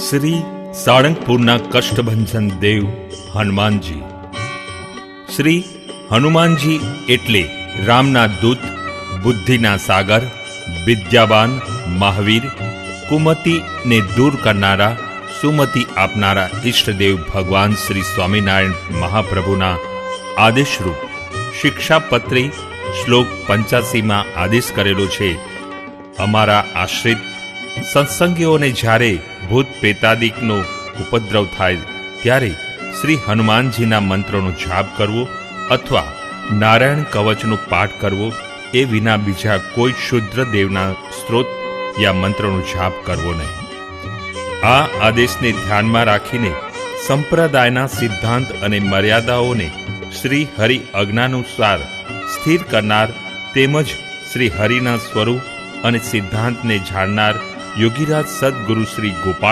શ્રી સાળંગપુરના કષ્ટભંજન દેવ હનુમાનજી. શ્રી હનુમાનજી એટલે રામના દૂત, બુદ્ધિના સાગર, વિદ્યાવાન, મહાવીર, કુમતિને દૂર કરનારા, સુમતિ આપનારા ઈષ્ટદેવ ભગવાન શ્રી સ્વામિનારાયણ મહાપ્રભુના આદેશરૂપ શિક્ષાપત્રી શ્લોક 85માં આદેશ કરેલો છે. અમારા આશ્રિત સત્સંગીઓને જ્યારે ભૂત પ્રેતાદિકનો ઉપદ્રવ થાય ત્યારે શ્રી હનુમાનજીના મંત્રોનો જાપ કરવો અથવા નારાયણ કવચનો પાઠ કરવો, એ વિના બીજા કોઈ શુદ્ર દેવના સ્ત્રોત યા મંત્રનો જાપ કરવો નહીં. આ આદેશને ધ્યાનમાં રાખીને સંપ્રદાયના સિદ્ધાંત અને મર્યાદાઓને શ્રી હરિ આજ્ઞાનુસાર સ્થિર કરનાર તેમજ શ્રી હરિના સ્વરૂપ અને સિદ્ધાંતને જાણનાર યોગીરાજ સદગુરુ શ્રી ગોપાલ